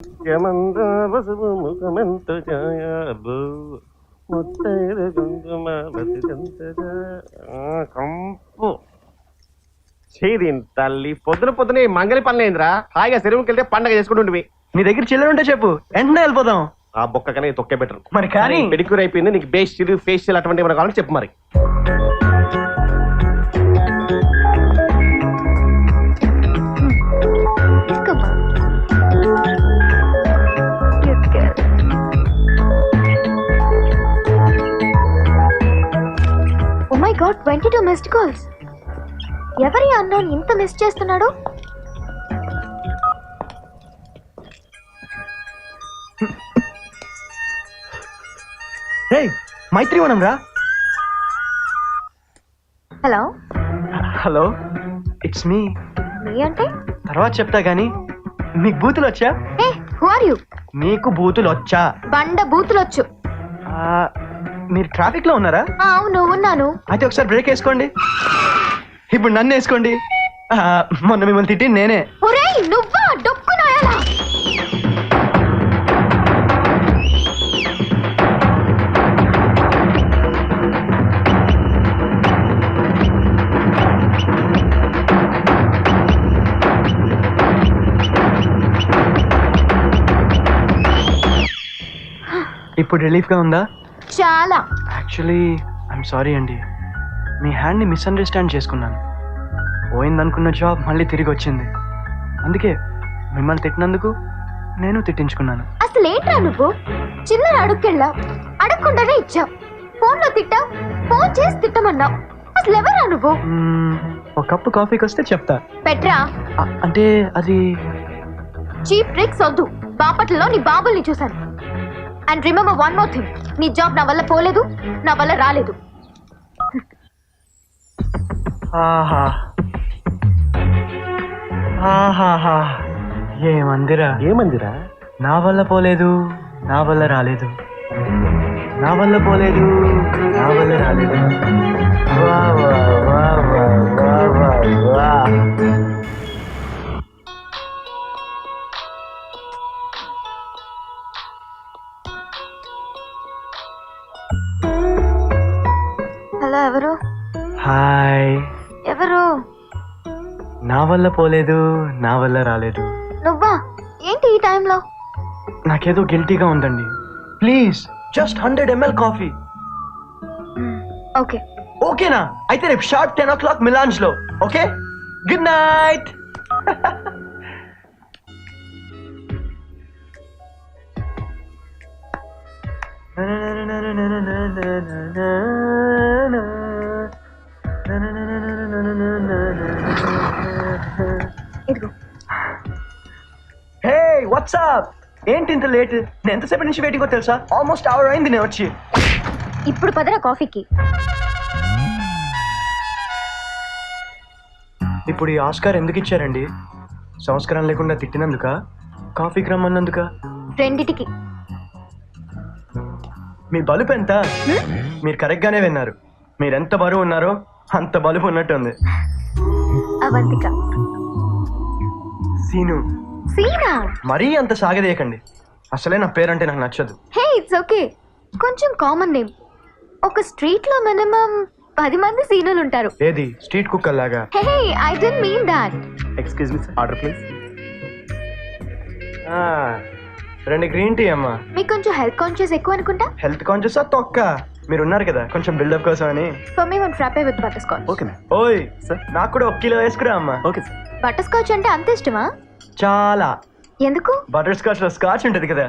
కంపు చేయదీని తల్లి పొద్దున పొద్దున మంగళి పనులు అయిందిరా. హాయిగా చెరువుకి వెళ్తే పండగ చేసుకుంటుంటివి. నీ దగ్గర చిల్లర ఉంటే చెప్పు, వెంటనే వెళ్ళిపోదాం. ఆ బొక్క కన్నా తొక్కే బెటర్. మరి కానీ పెడిక్యూర్ అయిపోయింది, నీకు బేస్టిల్ ఫేషియల్ అటువంటి ఏమైనా కావాలని చెప్పు. మరి Oh my God, 22 missed calls. ఎవరి అన్నోన్ ఇంత మిస్ చేస్తున్నాడు? హే మైత్రివనం రా. Hello hello, it's me. Me అంటే తర్వాత చెప్తా గానీ మీకు బూతులు వచ్చా? ఏ హూ ఆర్ యు? మీకు బూతులు వచ్చా? బండ బూతులొచ్చు. మీరు ట్రాఫిక్ లో ఉన్నారా? అవును ఉన్నాను. అయితే ఒకసారి బ్రేక్ వేసుకోండి. ఇప్పుడు నన్ను వేసుకోండి. మొన్న మిమ్మల్ని తిట్టి నేనే. ఒరేయ్ నువ్వా డొక్కునాయాలా? ఇప్పుడు రిలీఫ్ గా ఉందా? చాలా. యాక్చువల్లీ ఐఎమ్ సారీ అండి, మీ హ్యాండ్ని మిస్అండర్స్టాండ్ చేసుకున్నాను. పోయిందనుకున్న జాబ్ మళ్ళీ తిరిగి వచ్చింది. అందుకే మిమ్మల్ని తిట్టినందుకు నేను తిట్టించుకున్నాను. అసలు ఏంట్రా నువ్వు? చిల్లర అడుక్కెళ్ళావు, అడగకుండానే ఇచ్చావు. ఫోన్ లో తిట్టావు, ఫోన్ చేసి తిట్టమన్నావు. అసలు ఎవరా నువ్వు? ఒక కప్పు కాఫీకి వస్తే చెప్తా. పెట్రా. అంటే అది చీప్ ట్రిక్స్ వద్దు. బాపట్లలో నీ బాబుల్ని చూశాను. And remember one more thing, నీ జాబ్ నా వల్ల పోలేదు, నా వల్ల రాలేదు. ఆహా ఆహాహా, ఏమందిరా ఏమందిరా? నా వల్ల పోలేదు, నా వల్ల రాలేదు, నా వల్ల పోలేదు, నా వల్ల రాలేదు. వా వా వా వా వా వా వా. హలో ఎవరు? హాయ్. ఎవరు? నా వల్ల పోలేదు, నా వల్ల రాలేదు. నువ్వా? ఏంటి ఈ టైంలో? నాకేదో గిల్టీగా ఉందండి. Please just 100 ml coffee. Okay. ఓకేనా? అయితే రేపు షార్ప్ 10 o'clock మిలాన్స్ లో. Okay, good night. ఇదిగో. హే వాట్సాప్, ఏంటి ఇంత లేట్? నేను ఎంతసేపటి నుంచి వెయిటింగో తెలుసా? ఆల్మోస్ట్ అవర్ అయింది నేను వచ్చి. ఇప్పుడు పదరా కాఫీకి. ఇప్పుడు ఈ ఆస్కార్ ఎందుకు ఇచ్చారండి? సంస్కారం లేకుండా తిట్టినందుక, కాఫీకి రమ్మన్నందుక? రెండిటికి. మీ బలుపు ఎంత? మీరు కరెక్ట్ గానే విన్నారు. మీరెంత బరువు ఉన్నారో అంత బలుపు ఉన్నట్టుంది. అవంతిక. సీను. సీనా? మరీ అంత సాగదీయకండి. అసలే నా పేరంటే నాకు నచ్చదు. హే ఇట్స్ ఓకే, కొంచెం కామన్ నేమ్. ఒక స్ట్రీట్ లో మినిమం 10 మంది సీనులు ఉంటారు. ఏది స్ట్రీట్ కుక్కర్ లాగా? Hey I don't mean that. Excuse me, order please. 2 green tea అమ్మా. మీకు కొంచెం హెల్త్ కాన్షియస్ ఎక్కువ అనుకుంటా. హెల్త్ కాన్షియస్ తొక్క. మీరు ఉన్నారు కదా కొంచెం బిల్డప్ కోసం అని. For me one frappe with butter scotch. Okay ma'am. ఓయ్ సార్, నాకు కూడా 1 కిలో వేసుకురా అమ్మా. Okay sir. బటర్ స్కాచ్ అంటే అంత ఇష్టమా? చాలా. ఎందుకు? బటర్ స్కాచ్ లో స్కాచ్ ఉంటది కదా.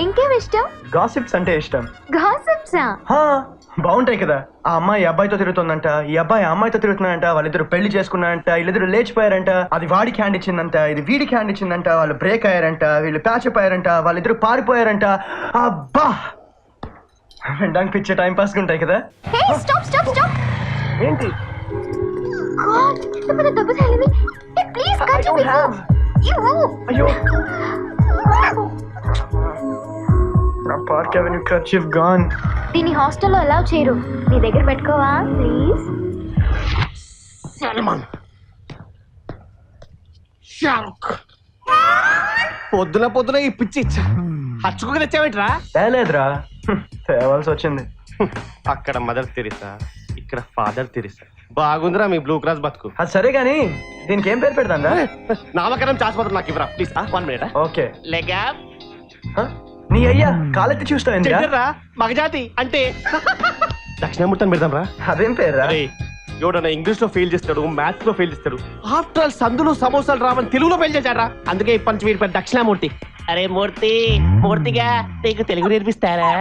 ఇంకేం ఇష్టం? గాసిప్స్ అంటే ఇష్టం. గాసిప్సా? బాగుంటాయి కదా. ఆ అమ్మాయి అబ్బాయితో తిరుగుతుందంట, ఈ అబ్బాయి ఆ అమ్మాయితో తిరుగుతున్నాడంట, వాళ్ళిద్దరు పెళ్లి చేసుకున్నారంట, వీళ్ళిద్దరు లేచిపోయారంట, అది వాడికి హ్యాండ్ ఇచ్చిందంట, ఇది వీడికి హ్యాండ్ ఇచ్చిందంట, వాళ్ళు బ్రేక్ అయ్యారంట, వీళ్ళు ప్యాచ్ అప్ అయ్యారంట, వాళ్ళిద్దరు పారిపోయారంట. అబ్బా, వినడానికి పిచ్చే టైం పాస్ ఉంటాయి కదా. హే స్టాప్ స్టాప్ స్టాప్. ఏంటి? గాడ్, ఎంత పెద్ద దెబ్బ తగిలింది. Hey please cut it. అయ్యో, నా పార్క్ అవెన్యూ కర్చీఫ్ గాన్. దీని హాస్టల్లో అలౌ చేయరు. నీ దగ్గర పెట్టుకోవా ప్లీజ్? సల్మాన్, షారుఖ్. పొద్దున పొద్దున ఈ పిచ్చి హచ్చుకు తెచ్చావేంట్రా? తేలేదురా, తేవాల్సి వచ్చింది. అక్కడ మదర్ తెరిసా, ఇక్కడ ఫాదర్ తెరిసా. బాగుందిరా మీ బ్లూ క్రాస్ బతుకు. అది సరే గాని దీనికి ఏం పేరు పెడతాందా? నామకరణం శాశ్వతం నాకు ఇవ్వరా ప్లీజ్. 1 minute. ఓకే. లేగా నీ అయ్యా కాలెత్తి చూస్తావేంద్రా? చెడ్డరా మగజాతి అంటే దక్షిణామూర్తి అని పెడదాం రా. అదేం పేరురా? ఎవడన్నా ఇంగ్లీష్ లో ఫెయిల్ చేస్తాడు, మ్యాథ్స్ లో ఫెయిల్ చేస్తాడు. ఆఫ్టర్ ఆల్ సందులు సమోసాలు రావని తెలుగులో ఫెయిల్ చేశాడు. అందుకే ఇప్పటి నుంచి వీడి పేరు దక్షిణామూర్తి. అరే మూర్తి, మూర్తిగా నీకు తెలుగు నేర్పిస్తారా?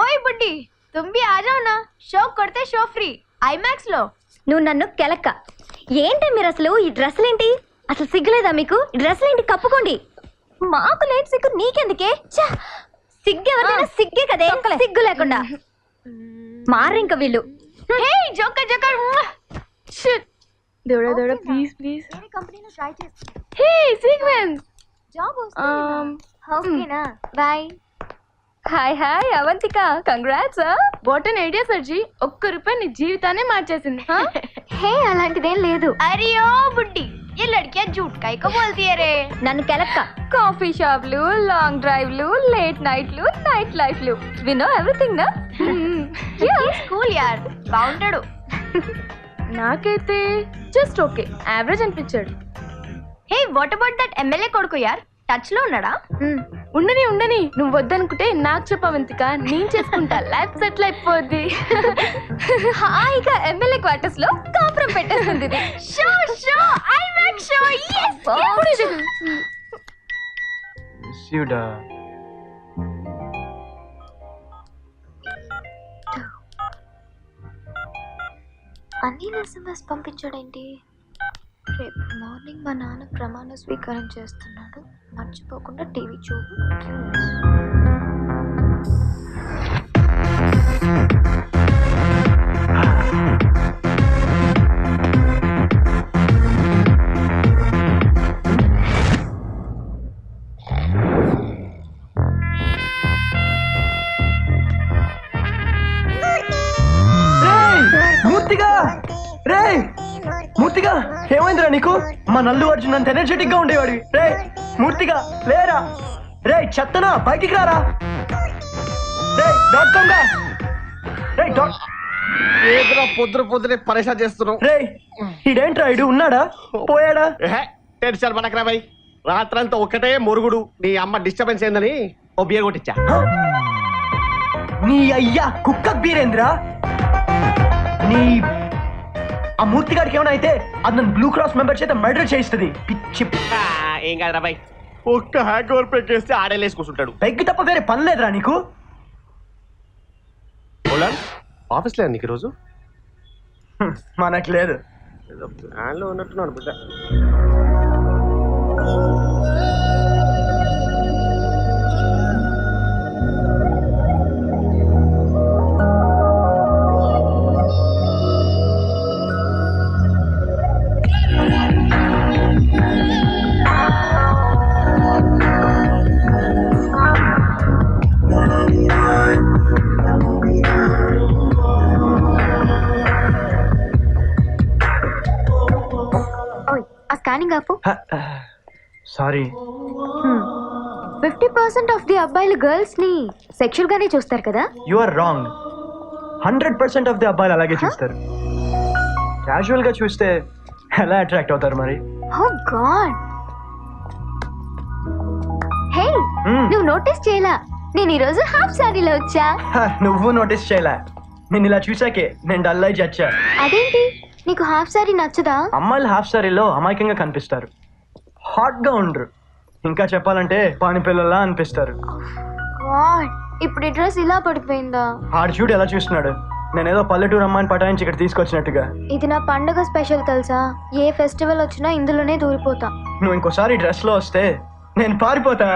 ఓయ్ బుడ్డి, तुम भी आ जाओ ना, షో కొడితే షో ఫ్రీ ఐమాక్స్ లో. నువ్వు నన్ను కెలక్క. ఏంటి మీరు అసలు ఈ డ్రెస్సులేంటి? అసలు సిగ్గులేదా మీకు? ఈ డ్రెస్సులేంటి? కప్పుకోండి. మాకు లేదు సిగ్గు, నీకెందుకే? ఛ! సిగ్గు ఎవరిదైనా సిగ్గే కదే, సిగ్గు లేకుండా మారింక వీళ్ళు. హే జోకర్ జోకర్. షిట్ దేవుడా దేవుడా ప్లీజ్ ప్లీజ్. వేరే కంపెనీలో ట్రై చేస్తున్నా. హే సీక్వెన్స్ జాబ్ వస్తుంది. ఓకేనా? Bye. Hi hi Avantika, congrats. What an idea సర్జీ. ₹1 నీ జీవితాన్ని మార్చేసింది. హే అలాంటిదేం లేదు. అరే ఓ బుడ్డి, ये लड़कियां झूठ काहे को बोलती है रे? నన్ను కెలక్క. కాఫీ షాప్లు, లాంగ్ డ్రైవ్లు, లేట్ నైట్లు, నైట్ లైఫ్లు, వి నో ఎవ్రీథింగ్ నా. స్కూల్ యార్ బాగుంటాడు. నాకైతే జస్ట్ ఓకే, యావరేజ్ అనిపించాడు. Hey what about that MLA కొడుకు యార్, టచ్ లో ఉన్నాడా? ఉండని ఉండని, నువ్వు వద్దనుకుంటే నాకు చెప్పవంతిక, నేను చేసుకుంటా. లైఫ్ సెటిల్ అయిపోద్ది. హాయిగా ఎమ్మెల్యే క్వార్టర్స్ లో కాపురం పెట్టేస్తుంది ఇది. Show show IMAX show. శివుడా. అన్ని ఎస్ఎంఎస్ పంపించాడేంటి? రేపు మార్నింగ్ మా నాన్న ప్రమాణ స్వీకారం చేస్తున్నాడు, మర్చిపోకుండా టీవీ చూడు. మూర్తిగా, రే మూర్తిగా, ఏమైందిరా నీకు? మా నల్లు అర్జున్ అంత ఎనర్జెటిక్ గా ఉండేవాడి. రే మూర్తిగా లేరా? రే చెత్తనా బయటికి రారా? రే .com గా, రే ఏదిరా పొద్దున పొద్దునే పరేషాన్ చేస్తున్నావు? రే ఇడేంట్రా, ఇడు ఉన్నాడా పోయాడా? టెన్షన్ పడకరా భయ్. రాత్రంతా ఒక్కటే మురుగుడు. నీ అమ్మ డిస్టర్బెన్స్ ఏందని ఓ బియర్ కొట్టించా. నీ అయ్యా కుక్క బీరేంద్రా. నీ ఆ మూర్తి గారికి ఏమైనా అయితే అది నన్ను బ్లూ క్రాస్ మెంబర్ చేత మర్డర్ చేయిస్తుంది. పిచ్చి ఏం కాదురా భయ్, ఒక్క హ్యాంగ్ ఓవర్ పెక్ చేస్తే ఆడేలేసి కూర్చుంటాడు. పెగ్గు తప్ప వేరే పని లేదురా నీకు? ఆఫీస్ లేదు నీకు ఈరోజు? మనకు లేదు. ప్లాన్లో ఉన్నట్టున్నాడు బిడ్డ. స్కానింగ్ ఆపు. సారీ. 50% ఆఫ్ ది అబ్బాయిలు గర్ల్స్ ని సెక్షువల్ గానే చూస్తారు కదా? You are wrong. 100% of the అబ్బాయిలు అలాగే చూస్తారు. క్యాజువల్ గా చూస్తే ఎలా అట్రాక్ట్ అవుతారు మరి? ఓ గాడ్. హే నువ్వు నోటీస్ చేయలా, నేను ఈరోజు హాఫ్ సారీలో వచ్చా. నువ్వు నోటీస్ చేయలే. నేను ఇలా చూసాకే నేను డల్ అయి చచ్చా. అదేంటి, నీకు హాఫ్ సారీ నచ్చదా? అమ్మాయిలు హాఫ్ సారీలో అమాయకంగా కనిపిస్తారు, హాట్ గా ఉండరు. ఇంకా చెప్పాలంటే పాని పిల్లలా అనిపిస్తారు. గాడ్, ఇప్పుడు ఈ డ్రెస్ ఇలా పడిపోయిందా? ఆడు చూడు ఎలా చూస్తున్నాడు. నేనేదో పల్లెటూరు అమ్మాయిని పటాయించి ఇక్కడ తీసుకొచ్చినట్టుగా. ఇది నా పండుగ స్పెషల్ తెలుసా? ఏ ఫెస్టివల్ వచ్చినా ఇందులోనే దూరిపోతా. నువ్వు ఇంకోసారి డ్రెస్ లో వస్తే నేను పారిపోతా.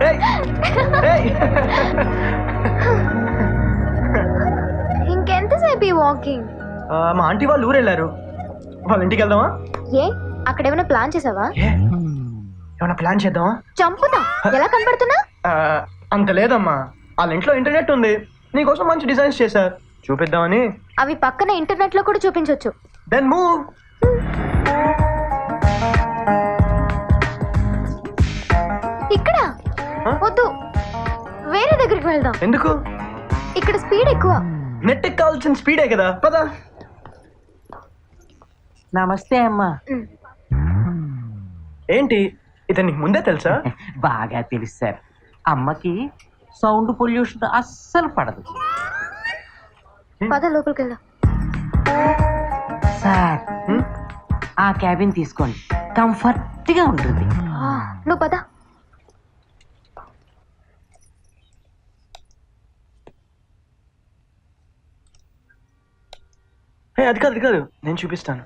ఏయ్, ఏయ్. ఇంకెంతసేపు ఈ వాకింగ్? మా ఆంటీ వాళ్ళు ఊరు వెళ్ళారు, వాళ్ళ ఇంటికి వెళ్దామా? ఏ అక్కడ ఏమైనా ప్లాన్ చేసావా? ఏమైనా ప్లాన్ చేద్దామా? చంపుతా. ఎలా కనపడుతున్నా? అంత లేదమ్మా, వాళ్ళ ఇంట్లో ఇంటర్నెట్ ఉంది, నీకోసం మంచి డిజైన్స్ చేశారు, చూపిద్దామని. అవి పక్కన ఇంటర్నెట్ లో కూడా చూపించొచ్చు. Then move. వద్దు వేరే దగ్గరికి వెళ్దాం. ఎందుకు? ఇక్కడ స్పీడ్ ఎక్కువ. నెట్ కావాల్సిన స్పీడే కదా, పద. నమస్తే అమ్మా. ఏంటి ఇతను నీకు ముందే తెలుసా? బాగా తెలుసు సార్. అమ్మకి సౌండ్ పొల్యూషన్ అస్సలు పడదు పద లోపలికి వెళ్దాం. సార్. ఆ క్యాబిన్ తీసుకోండి, కంఫర్ట్ గా ఉంటుంది. నువ్వు పద. అది కాదు, అది కాదు, నేను చూపిస్తాను.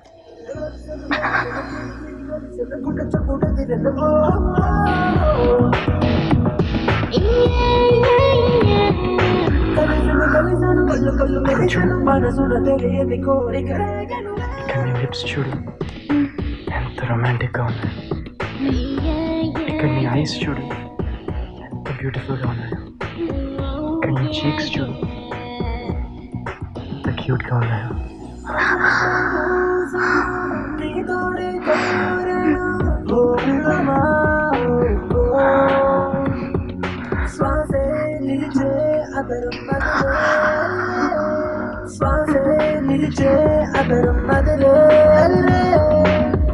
ఇక్కడ నీ లిప్స్ చూడు ఎంత రొమాంటిక్ గా ఉన్నాయి. ఇక్కడ నీ ఐస్ చూడు ఎంత బ్యూటిఫుల్ గా ఉన్నాయి. ఇక్కడ నీ చీక్స్ చూడు ఎంత క్యూట్ గా ఉన్నాయో.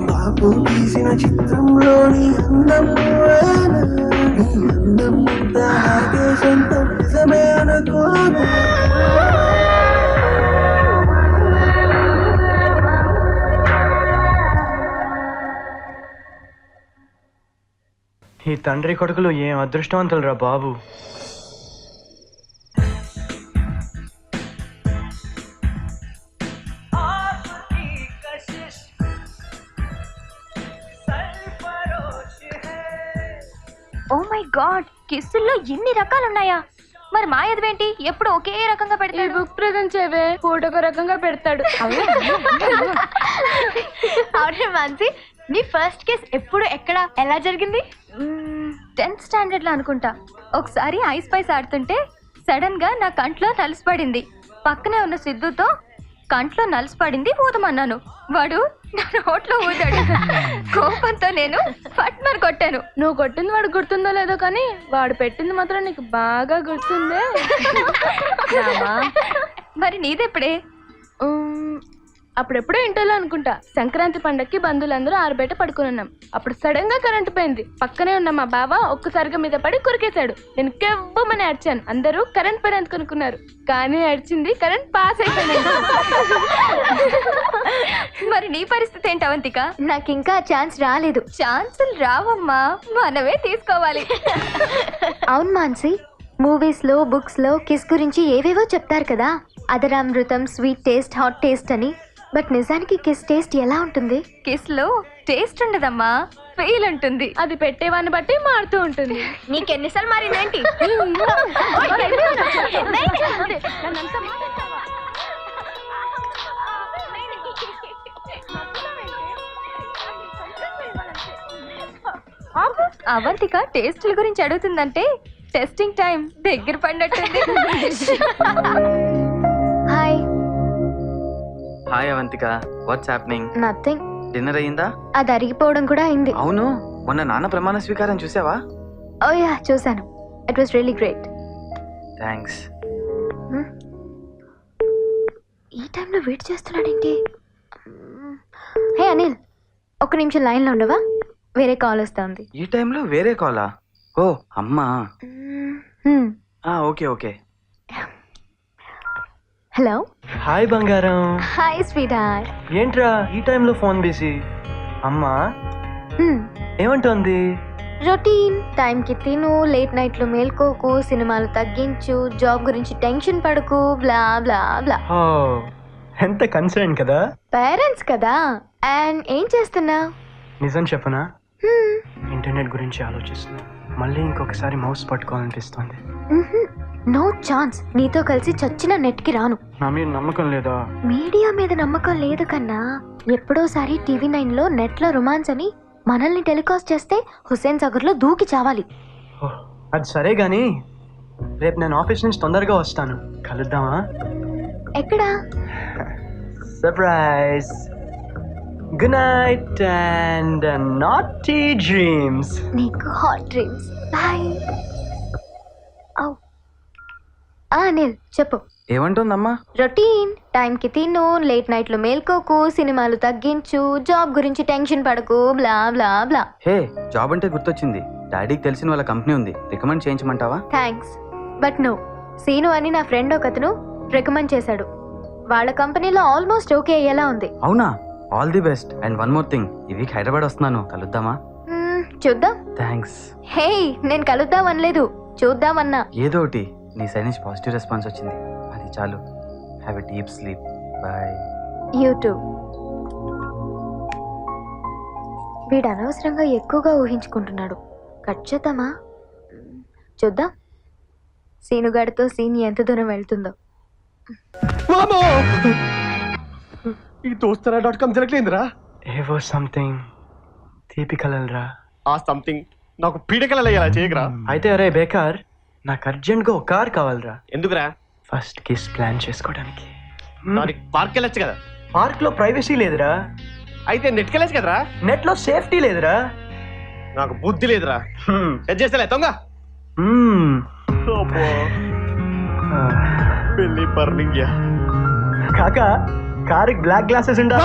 బాబు తీసిన చిత్రంలోని అందం సొంతం నిజమే అనుకోను. ఈ తండ్రి కొడుకులు ఏం అదృష్టవంతులు రా బాబు. ఓ మై గాడ్, కిస్సుల్లో ఎన్ని రకాలు ఉన్నాయా? మరి మా ఎదువేంటి ఎప్పుడు ఒకే రకంగా పెడతాడు? బుక్ ప్రజెంట్ చేయవే, ఫోటోకి రకంగా పెడతాడు. అవునే మాన్సి, నీ ఫస్ట్ కేస్ ఎప్పుడు ఎక్కడ ఎలా జరిగింది? 10th స్టాండర్డ్ లో అనుకుంటా. ఒకసారి ఐస్ పైస్ ఆడుతుంటే సడన్ గా నా కంట్లో నలిసిపడింది. పక్కనే ఉన్న సిద్ధుతో కంట్లో నలిసిపడింది ఊదమన్నాను. వాడు నా నోట్లో ఊదాడు. కోపంతో నేను పట్మని కొట్టాను. నువ్వు కొట్టింది వాడు గుర్తుందో లేదో కానీ వాడు పెట్టింది మాత్రం నీకు బాగా గుర్తుందే. మరి నీదెప్పుడే? అప్పుడెప్పుడో ఇంటర్లో అనుకుంటా. సంక్రాంతి పండక్కి బంధువులందరూ ఆరుబయట పడుకుని ఉన్నాం. అప్పుడు సడన్ గా కరెంటు పోయింది. పక్కనే ఉన్న మా బావ ఒక్కసారిగా మీద పడి కొరికేశాడు. నేను కెవ్వమని అరిచాను. అందరూ కరెంట్ పోయినందుకు కొనుక్కున్నారు, కానీ అరిచింది కరెంట్ పాస్ అయిపోయింది. మరి నీ పరిస్థితి ఏంటి అవంతిక? నాకు ఇంకా ఛాన్స్ రాలేదు. ఛాన్సులు రావమ్మా, మనమే తీసుకోవాలి. అవును మాన్సి, మూవీస్ లో బుక్స్ లో కిస్ గురించి ఏవేవో చెప్తారు కదా, అదరామృతం, స్వీట్ టేస్ట్, హాట్ టేస్ట్ అని. బట్ నిజానికి కిస్ టేస్ట్ ఎలా ఉంటుంది? కిస్ లో టేస్ట్ ఉండదమ్మా, ఫీల్ ఉంటుంది. అది పెట్టేవాన్ని బట్టి మారుతూ ఉంటుంది. నీకెన్నిసార్లు మారిందేంటి? అవంతిక టేస్ట్ల గురించి అడుగుతుందంటే టెస్టింగ్ టైం దగ్గర పడినట్టుంది. Hi. Hi Avantika, what's happening? Nothing. Dinner అయ్యిందా? అది అరిగిపోవడం కూడా అయింది. అవును, మొన్న నాన్న ప్రమాణ స్వీకారం చూసావా? ఓ యా, చూసాను. It was really great. Thanks. ఈ టైంలో వెయిట్ చేస్తున్నాడేంటి? హే అనిల్, ఒక్క నిమిషం లైన్లో ఉండవా? వేరే కాల్ వస్తుంది. ఈ టైంలో వేరే కాలా? ఓ అమ్మా. Okay okay. హలో. హాయ్ బంగారం. Hi sweet heart. ఏంట్రా ఈ టైంలో ఫోన్ బిజీ? అమ్మా ఏమంటోంది? రొటీన్. టైంకి తిను, లేట్ నైట్లు మేల్కోకు, సినిమాలు తగ్గించు, జాబ్ గురించి టెన్షన్ పడకు, బ్లా బ్లా బ్లా. ఓ, ఎంత కన్సర్న్ కదా. పేరెంట్స్ కదా. అండ్ ఏం చేస్తున్నా? నిజం చెప్పనా, ఇంటర్నెట్ గురించి ఆలోచిస్తున్నా. మళ్ళీ ఇంకొకసారి మౌస్ పట్టుకోవాలనిపిస్తుంది. No chance. నీతో కలిసి చచ్చిన నెట్కి రాను. నా మీద నమ్మకం లేదా? మీడియా మీద నమ్మకం లేదు కన్నా. ఎప్పుడోసారి TV9 లో నెట్ లో రొమాన్స్ అని మనల్ని టెలికాస్ట్ చేస్తే హుస్సేన్ సాగర్ లో దూకి చావాలి. అది సరే గాని, రేపు నేను ఆఫీస్ నుంచి తొందరగా వస్తాను, కలుద్దామా? ఎక్కడా? Surprise. Good night and naughty dreams. నీకు హాట్ డ్రీమ్స్. బాయ్. అనిల్ చెప్పు. ఏమంటుందమ్మా? రొటీన్, టైంకి తిను, లేట్ నైట్లు మేల్కోకు, సినిమాలు తగ్గించు, జాబ్ గురించి టెన్షన్ పడకు, బ్లా బ్లా బ్లా. హే, జాబ్ అంటే గుర్తొచ్చింది. డాడీకి తెలిసిన వాళ్ళ కంపెనీ ఉంది, రికమెండ్ చేయించమంటావా? Thanks but no. సీను అని నా ఫ్రెండ్ ఒకతను రికమెండ్ చేశాడు. వాళ్ళ కంపెనీలో ఆల్మోస్ట్ ఓకే అయ్యేలా ఉంది. అవునా? All the best. And one more thing, ఈ వీక్ హైదరాబాద్ వస్తున్నాను, కలుద్దామా? చూద్దాం. థ్యాంక్స్. హే, నేను కలుద్దాం అనలేదు, చూద్దామన్నా. ఏదో ఒకటి, నీ సైడ్ నుంచి పాజిటివ్ రెస్పాన్స్ వచ్చింది, అది చాలు. Have a deep sleep. Bye. You too. వీడు అనవసరంగా ఎక్కువగా ఊహించుకుంటున్నాడు. కట్ చేద్దామా? చూద్దాం సీనుగాడితో సీన్ ఎంత దూరం వెళ్తుందో. వామో! ఈ దోస్తరా.com జరగలేదురా. ఏవో సంథింగ్ తీపి కలలరా. ఆ సంథింగ్ నాకు పీడకలలు అయ్యేలా చేయకరా. అయితే అరే బేకార్, నాకు అర్జెంట్గా ఒక కార్ కావాలరా. ఎందుకురా? ఫస్ట్ కిస్ ప్లాన్ చేసుకోవడానికి. దానికి పార్క్ వెళ్ళొచ్చు కదా. పార్క్ లో ప్రైవసీ లేదురా. అయితే నెట్కి వెళ్ళొచ్చు కదరా. నెట్ లో సేఫ్టీ లేదురా. నాకు బుద్ధి లేదురా. సెట్ చేస్తలే తొంగ. పెళ్లి బర్నింగ్ కాకా, కార్ బ్లాక్ గ్లాసెస్ ఉండా.